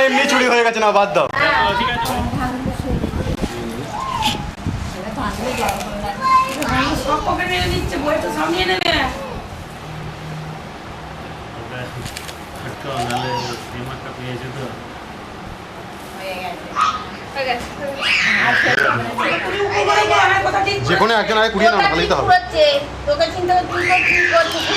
এমনি চুরি হয়ে গেছে না, বাদ দাও। যে কোনো একজন আগে কুড়িয়ে নাও, ভালোই তো হবে। তোকে চিন্তা করছিস।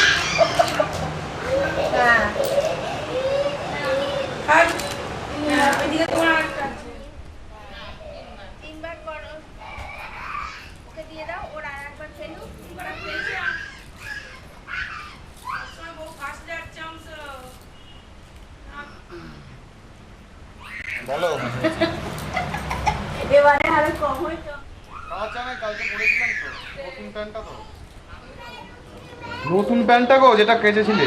তিনবার করো, ওকে দিয়ে দাও, ওর আর একবার ফেলুক। বলো এবারে আরো কম হইতো। আচ্ছা, আমি কালকে পরেছিলাম তো নতুন প্যান্টটা, তো নতুন প্যান্টটা গো, যেটা কেচেছিলে।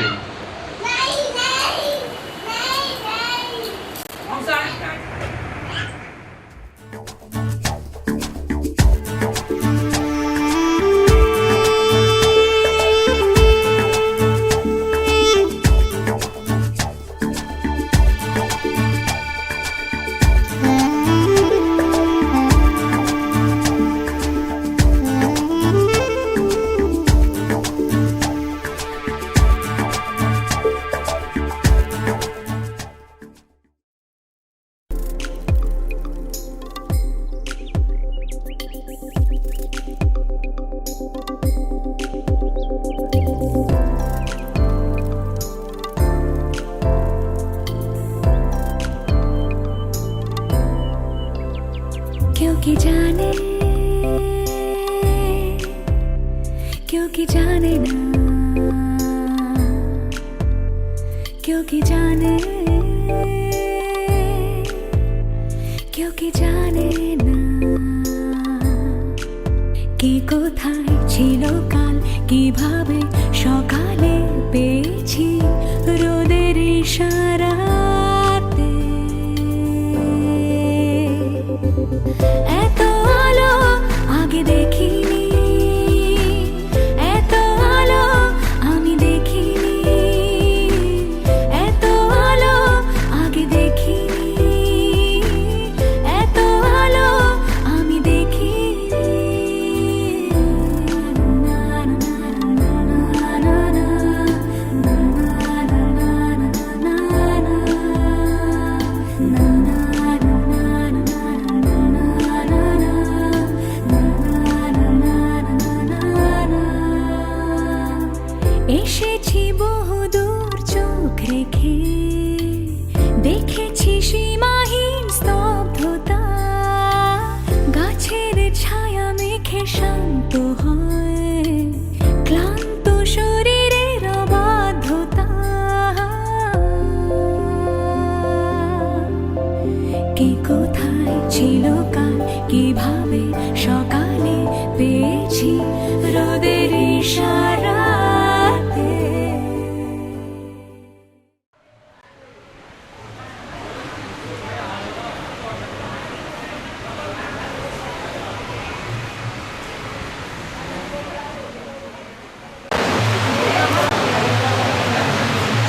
क्योंकि जाने ना, क्योंकि जाने ना কে কোথায় ছিল কাল, কিভাবে সকালে পেয়েছি রোদের ইশারাতে। এত আলো আগে দেখিনি, এত আলো আমি দেখিনি, এত আলো আগে দেখিনি, এত আলো আমি দেখিনি। না না না না না না এসেছি বহুদূর চোখ রেখে, দেখেছি সীমাহীন স্তব্ধতা, গাছের ছায়া মেখে শান্ত হয় ক্লান্ত শরীরের অবাধ্যতা। কে কোথায় ছিল কাল, কিভাবে সকালে পেয়েছি রোদের ইশারাতে।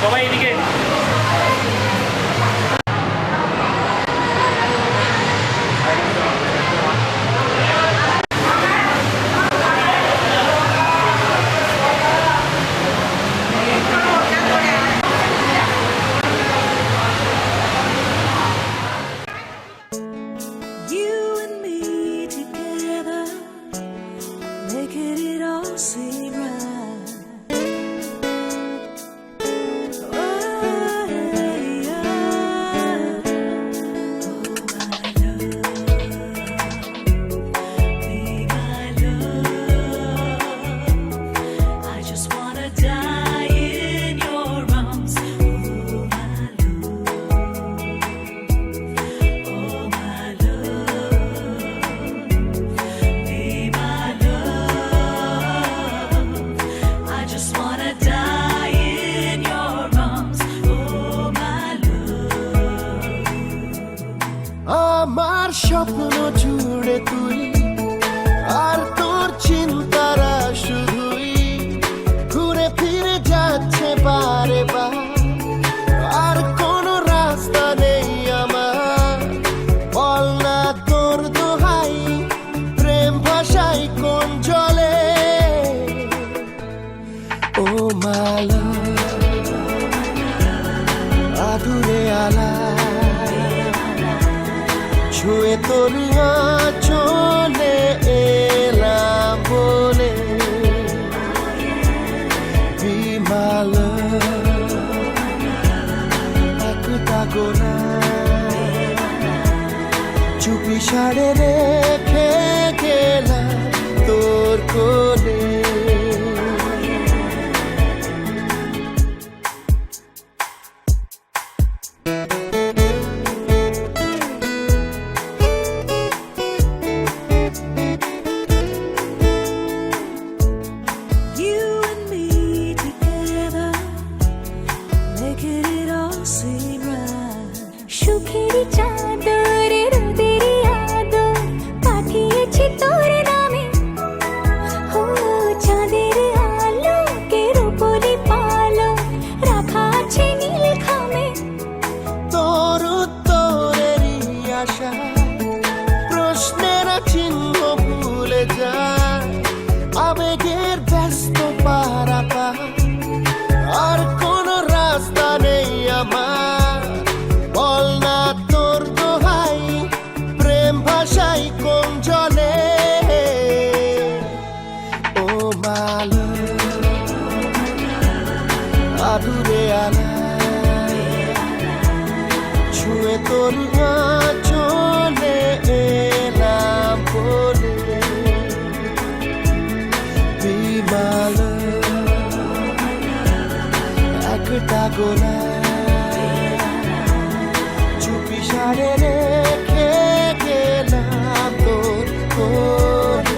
সবাই এদিকে। তোর চলে এলাম বলে বিমাল একটা গোনা চুপি সারে রেখে গেলাম তোর কোলে সুখেরই চাদরে রোদেরই আদর পাঠিয়েছি তোর নামে ও চাঁদের আলোকে রূপলি পালো রাখা আছে নীল খামে তোর উত্তরেরই আশা প্রশ্নের চিহ্ন ভুলে যায় আবেগের ব্যস্ত পারাপা আর কোন রাস্তা নেই আমার বল না তোর দোহাই প্রেম ভাষাই কোন জলে ও মাল আদুরে আলাই ছুঁয়ে তোর চলে এলাম বলে বিমাল একটা গোলা চুপি সারে রেখে গেলাম তোর কোলে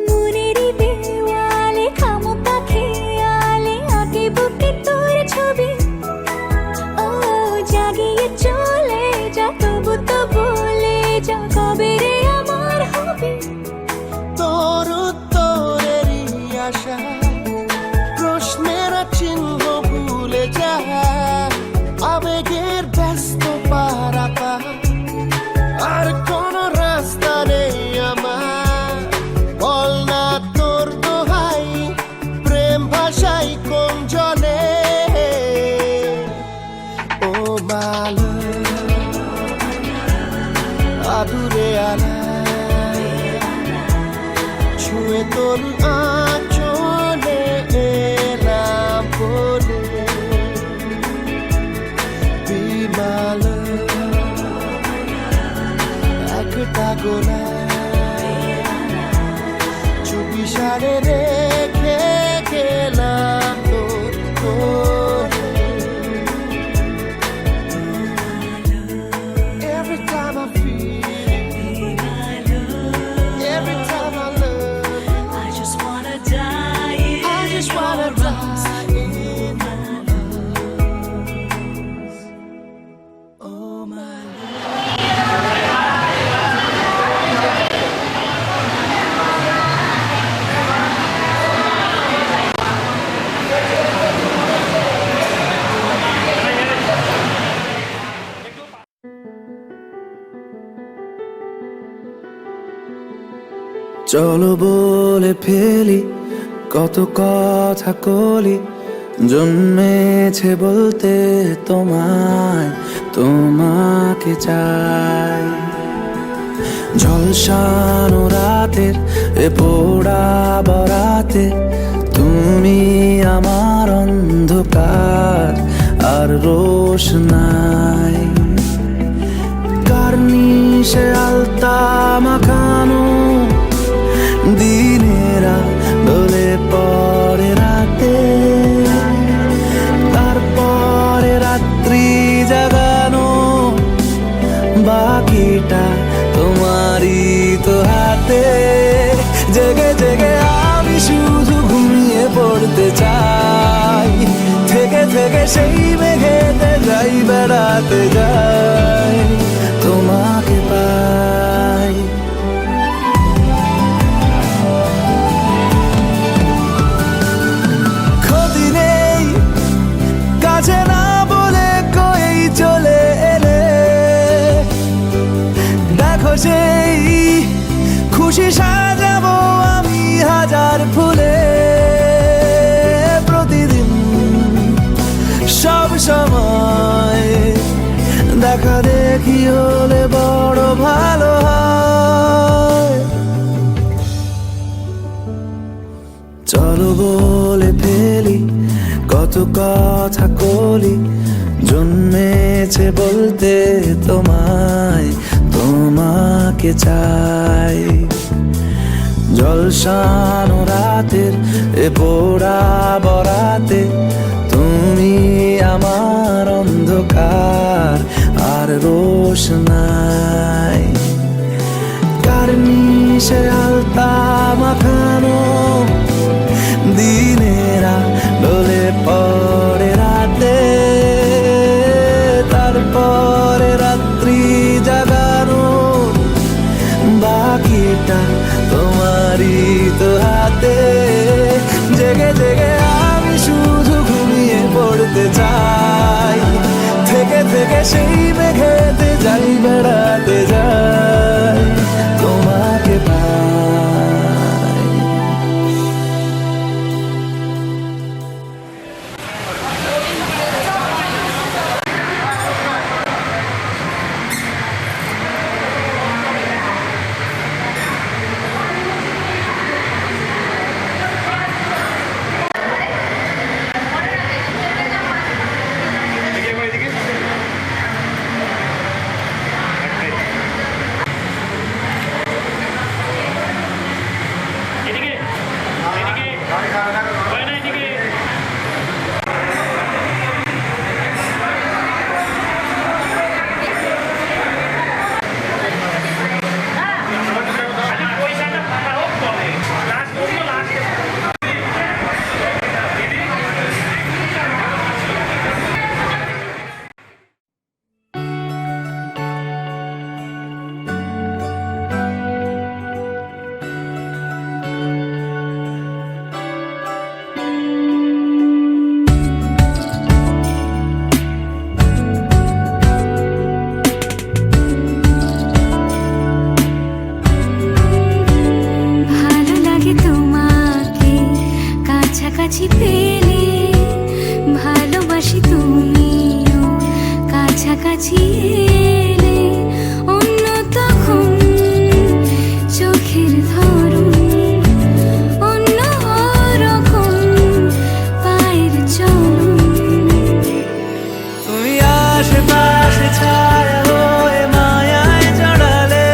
মনেরই দেওয়ালে খামোকা খেয়ালে আগে বুকে তোর ছবি ও জাগিয়ে চলে যা তবু তো বলে যা কবে রে আমার হবে তোর উত্তরেরই আশা প্রশ্নের চিহ্ন ভুলে যায় আবেগের ব্যস্ত পারাপা আর কোন রাস্তা নেই আমার বল না তোর দোহাই প্রেম ভাষাই কোন জলে ও মাল আদুরে আলাই ছুঁয়ে তোর চলে এলাম বলে বিমাল একটা গোলা চুপি সারে রেখে গেলাম তোর কোলে Every time I feel every time I love I just wanna die in I just wanna your arms. die in your arms. Oh my love. চলো বলে ফেলি কত কথা কলি জন্মেছে বলতে তোমায় তোমাকে চাই ঝলসানো রাতের এ পোড়া বরাতে তুমি আমার অন্ধকার আর রোশনাই কার্নিশে আলতা মাখানো দিনেরা দোলে পরে রাতে তারপরে রাত্রি জাগানো বাকিটা তোমারই তো হাতে জেগে জেগে আমি শুধু ঘুমিয়ে পড়তে চাই থেকে থেকে সেই মেঘেতে যাই বেড়াতে যাই তোমাকে পাই আমায়, দেখা দেখি হলে বড় ভালো হয়। চলো বলে ফেলি কত কথা কলি, জন্মেছে বলতে তোমায়, তোমাকে চাই। জলসানো রাতের এ পোড়া বরাতে, তুমি আমার অন্ধকার আর রোশনাই। কার্নিশে আলতা মাখানো দিনেরা ডলে পড়ে রাতে, তারপরে রাত্রি জাগানো বাকিটা তোমারই তো হাতে। জেগে জেগে আমি শুধু ঘুমিয়ে পড়তে চাই, থেকে থেকে সেই মেঘেতে যাই বেড়াতে যাই, তোমাকে পাই। ভালো লাগে তোমাকে কাছাকাছি পেলে, ভালোবাসি তুমিও কাছাকাছি এলে। অন্য তখন চোখের ধরন, অন্য রকম পায়ের চলন। তুমি আশেপাশে ছায়া হয়ে মায়ায় জড়ালে,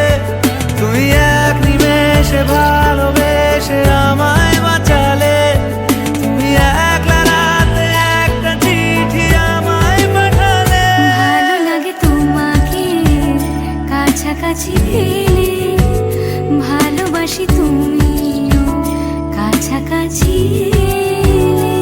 তুমি এক নিমেষে ভালোবেসে আমায় বাঁচালে। তুমি একলা রাতে একটা চিঠি আমায় পাঠালে। ভালো লাগে তোমাকে কাছাকাছি পেলে, ভালোবাসি তুমিও কাছাকাছি এলে।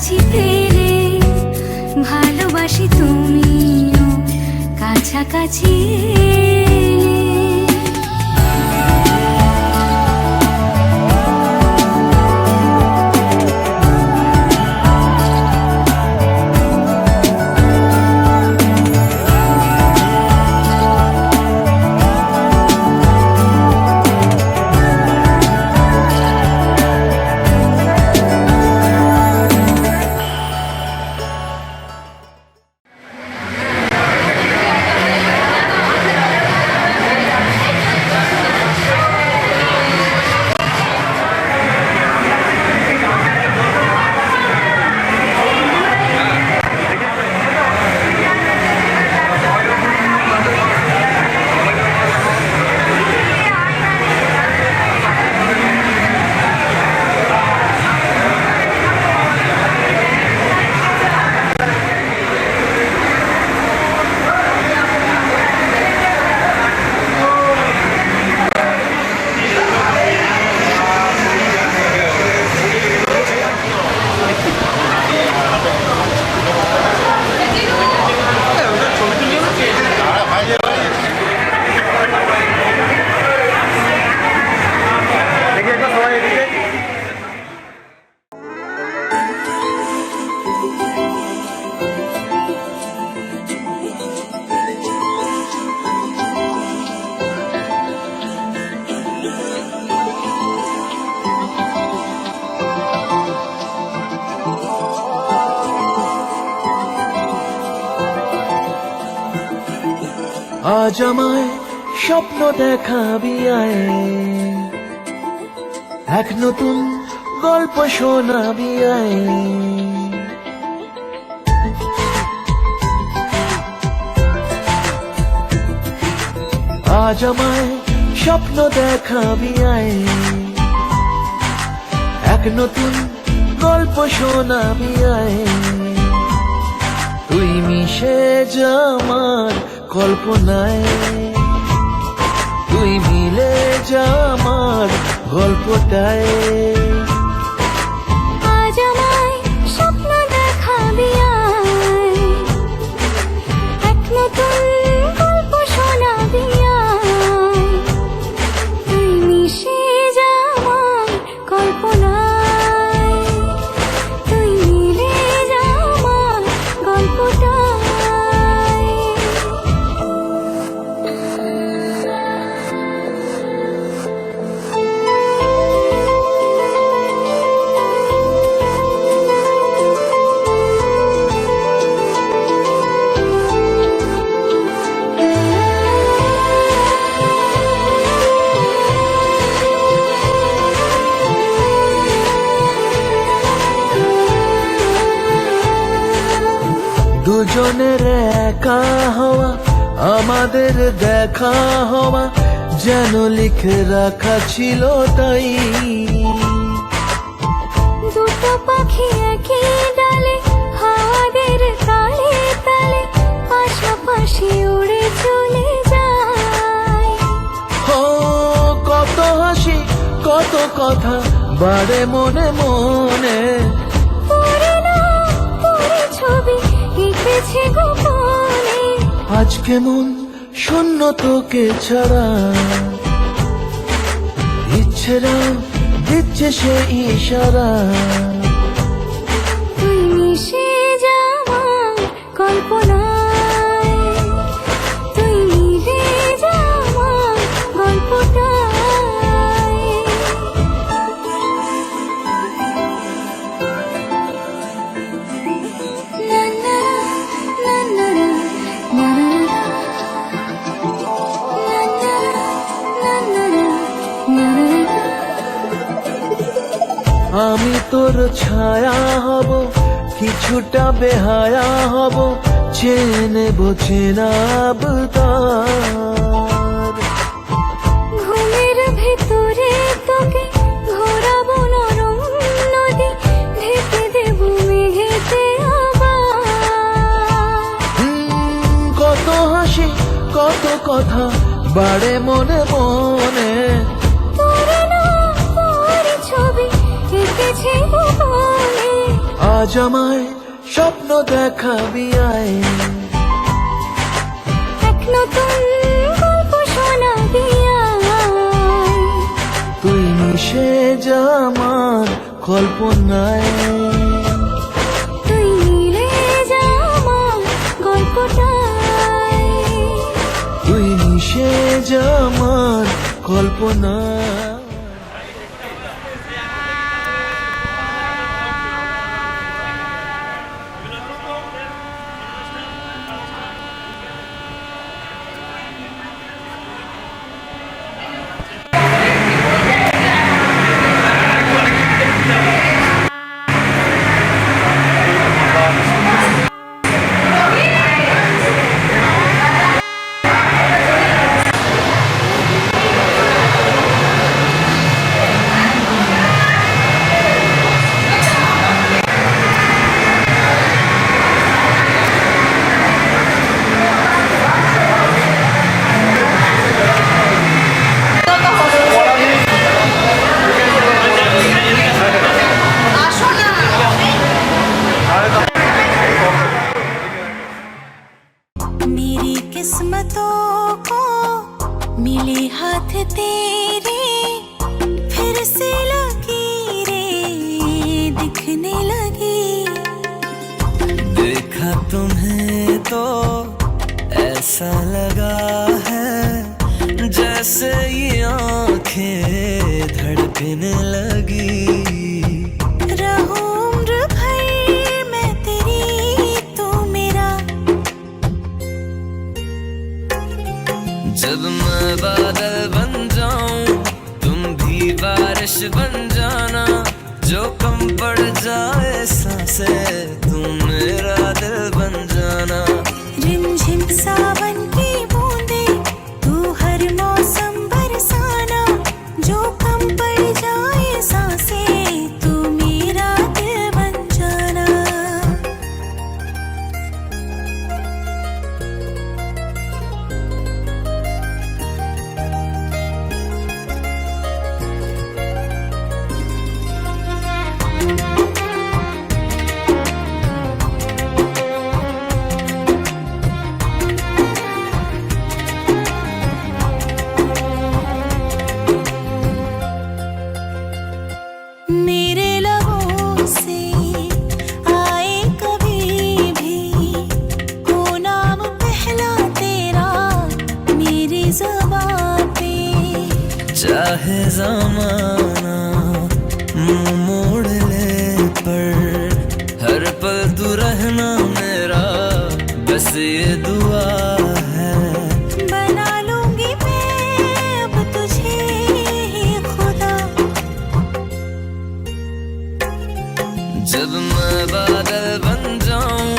কাছাকাছি পেলে ভালোবাসি তুমিও কাছাকাছি এলে। আজ আমায় স্বপ্ন দেখাবি আয়, এক নতুন গল্প শোনাবি আয়। আজ আমায় স্বপ্ন দেখাবি আয়, এক নতুন গল্প শোনাবি আয়। তুই মিশে যা আমার কল্পনায়, তুই মিলে যা আমার গল্পটায়। আজ আমায় স্বপ্ন দেখাবি আয়, এক নতুন গল্প শোনাবি আয়। তুই মিশে যা আমার কল্পনায়, তুই মিলে যা আমার গল্পটায়। দুজনের একা হওয়া, আমাদের দেখা হওয়া যেন লিখে রাখা ছিল তাই। দুটো পাখি একই ডালে, হাওয়াদের তালে তালে পাশাপাশি উড়ে চলে যায়। ও কত হাসি কত কথা বাড়ে মনে মনে, পুরনো পুরো ছবি এঁকেছে গোপনে। আজকে মন শূন্য তোকে ছাড়া, ইচ্ছেরা দিচ্ছে সে ইশারা। তুই মিশে যা আমার কল্পনায়, তুই মিলে যা আমার গল্পটায়। না না না না না না। আমি তোর ছায়া হব, কিছুটা বেহায়া হব, চেনে নেব চেনাব তার। ঘুমের ভেতরে তোকে ঘোরাবো নরম নদী, ঢেকে দেব মেঘেতে আবার। কত হাসি কত কথা বাড়ে মনে মনে, পুরনো ছবি এঁকেছে গোপনে। আজ আমায় স্বপ্ন দেখাবি আয়, এক নতুন গল্প শোনাবি আয়। তুই মিশে যা আমার কল্পনায়, তুই মিলে যা আমার গল্পটায়, তুই মিশে যা আমার কল্পনায়। मेरी किस्मतों को मिले हाथ तेरे, फिर से लकीरें दिखने लगी। देखा तुम्हें तो ऐसा लगा है जैसे ये आंखें धड़कने लगी। रहूं उम्र भर मैं तेरी, तू मेरा। जब मैं बादल बन जाऊं तुम भी बारिश बन जाना, जो कम पड़ जाए सांसें तुम मेरा दिल बन जाना। रिमझिम सावन की बूंदे तू हर मौसम बरसाना, जो कम पड़ जाए सांसें तू मेरा दिल बन जाना। मेरे लबों से आए कभी भी हो नाम पहला तेरा मेरी ज़बां पे। चाहे ज़माना मुंह मोड़ ले पर हर पल तू रहना मेरा, बस ये दुआ है। बना लूंगी मैं अब तुझे ही खुदा। जब मैं बादल बन जाऊं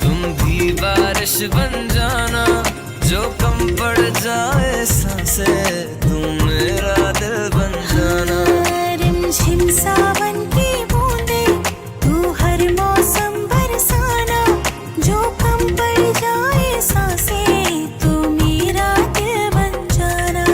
तुम भी बारिश बन जाना, जो कम पड़ जाए सांसें तुम मेरा दिल बन जाना। रिमझिम सावन की बूंदे तू हर मौसम बरसाना, जो कम पड़ जाए सांसें तू मेरा दिल बन जाना।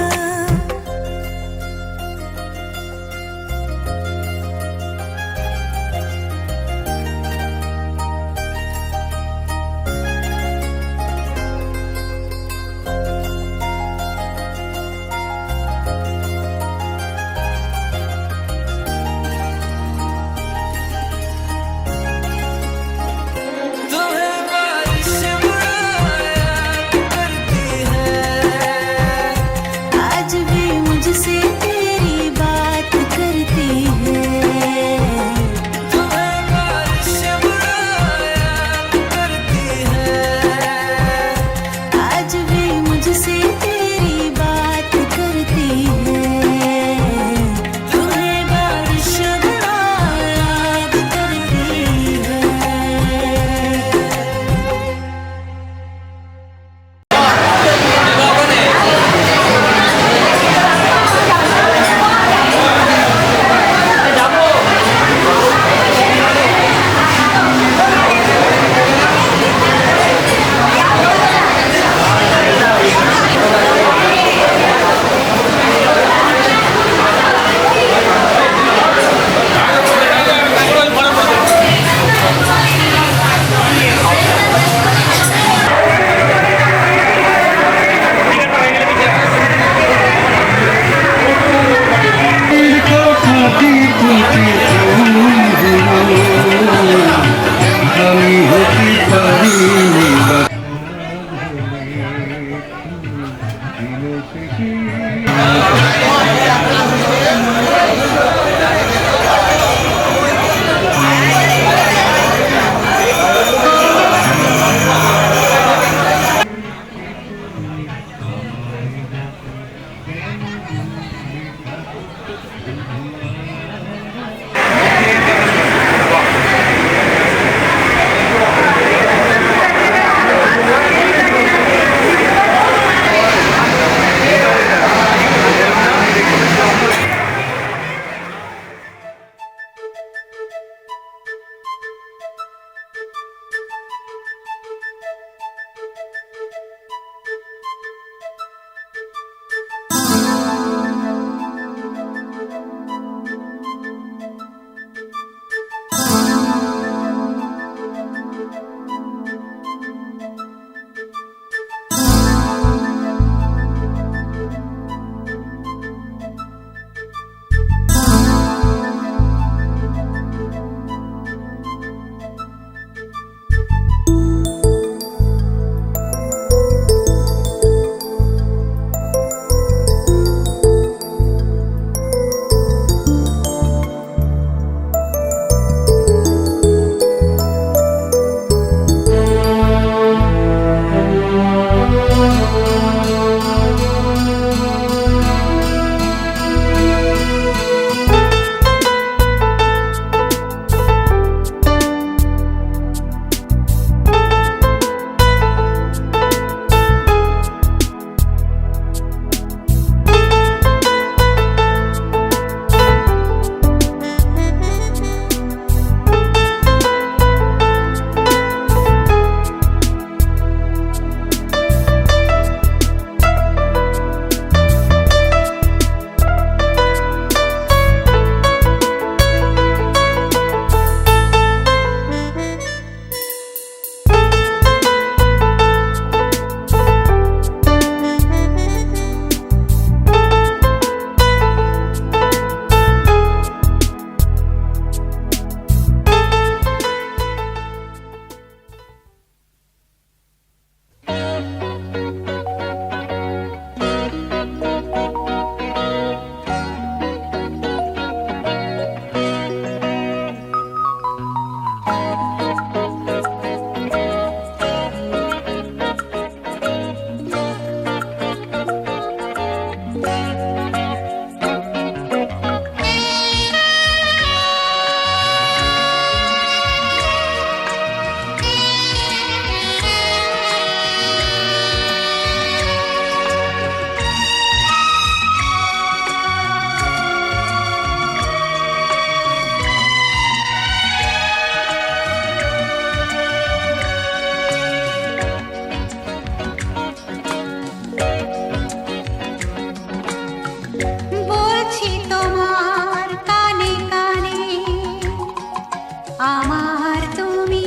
আমার তুমি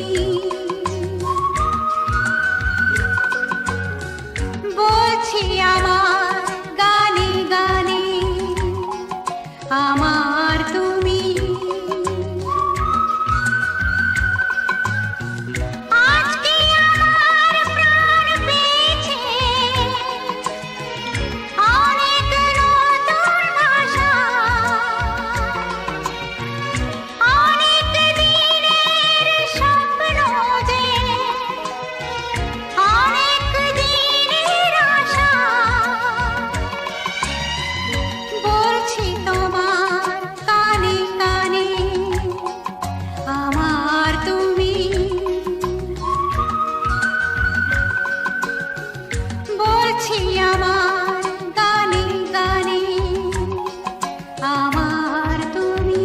বলছি আমার গানে গানে আমার তুমি আজকে আমার প্রাণ পেয়েছে অনেক নতুন ভাষা অনেক দিনের স্বপ্ন যে অনেক দিনের আশা বলছি তোমার কানে কানে আমার তুমি বলছি আমার গানে গানে আমার তুমি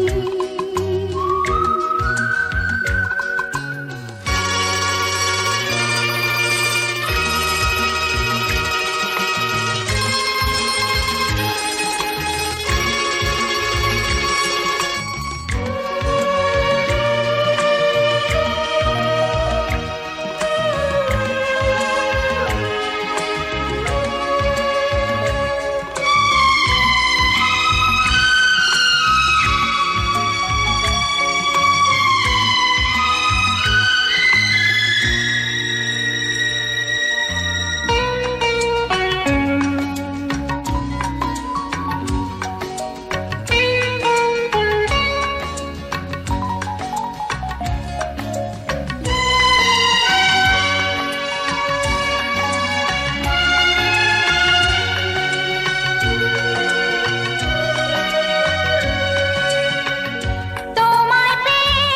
তোমায় পেয়ে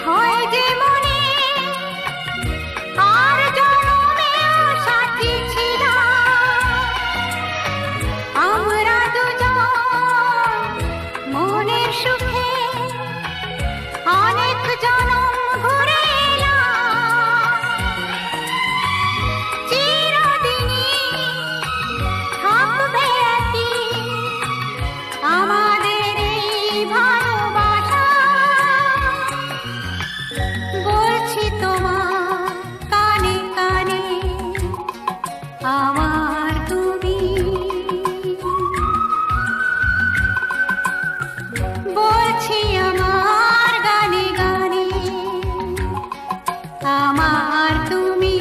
হয় যে মনে আর জন্মেও সাথী ছিলাম আমরা দুজন মনের সুখে অনেক জনম ঘুরে এলাম চিরদিনই থাকবে একই আমাদের এই ভালোবাসা বলছি তোমার কানে কানে আমার তুমি বলছি আমার গানে গানে আমার তুমি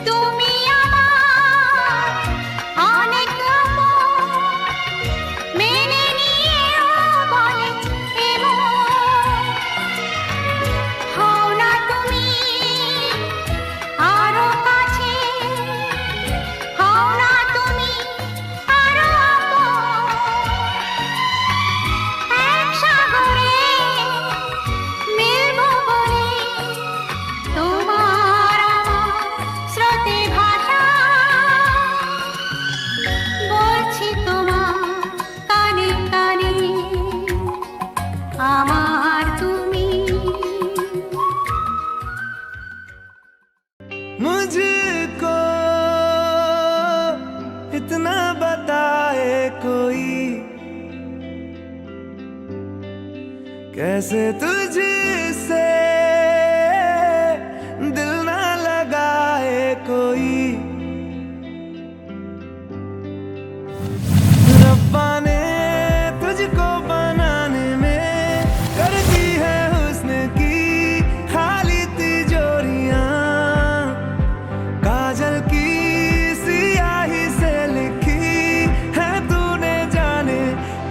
তুমি আমার অনেক আপন মেনে নিয়েও বলে এমন হও না তুমি আরো কাছে হও না তুমি আরো আপন এক সাগরে মিলবো বলে তোমার আমার স্রোতে ভাষা বলছি তোমার কানে কানে আমার তুমি मुझको इतना बताए कोई कैसे तुझसे दिल ना लगाए कोई रब्बा ने तुझको बनाने में कर दी है हुस्न की खाली तिजोरियां काजल की सियाही से लिखी है तूने जाने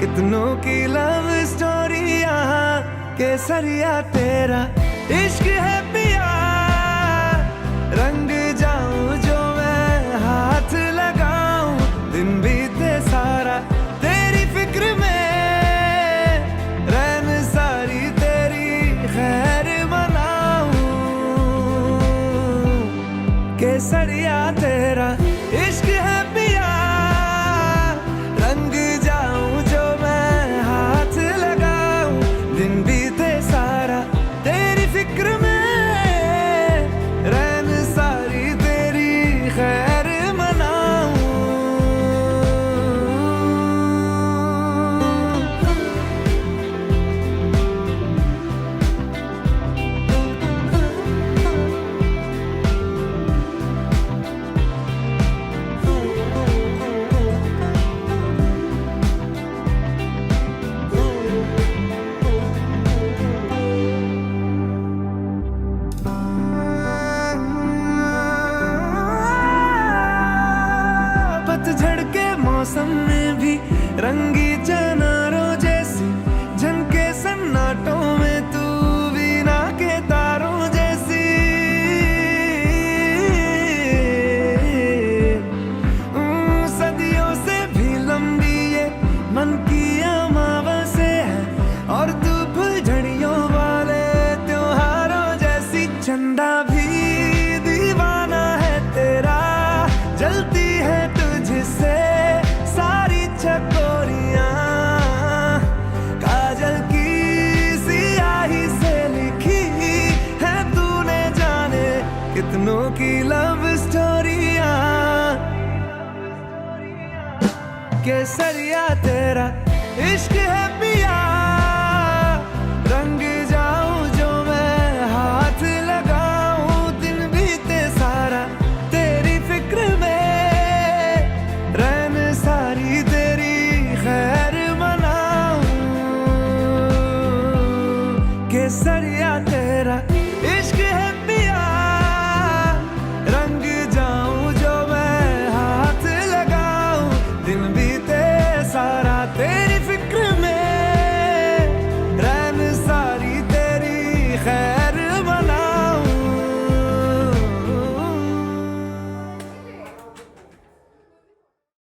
कितनों की लव स्टोरी यहाँ केसरिया तेरा इश्क है पिया रंग जाऊं जो मैं हाथ लगाऊं दिन बीते सारा तेरी फिक्र में रैन सारी तेरी खैर मनाऊं केसरिया तेरा इश्क है पिया रंग जाऊं जो मैं हाथ लगाऊं दिन बीते सारा तेरी फिक्र में रैन सारी तेरी खैर मनाऊं पतझड़ के मौसम में भी रंगी चनारों जैसी झनके सन्नाटों में तू वीणा के तारों जैसी सदियों से भी लंबी ये मन की अमावस्या है और तू फुलझड़ियों वाले त्योहारों जैसी चंदा भी दीवाना है तेरा जलती है तुझसे सारी चकोरियां काजल की सियाही से लिखी है तूने जाने कितनों की लव स्टोरियां केसरिया तेरा इश्क है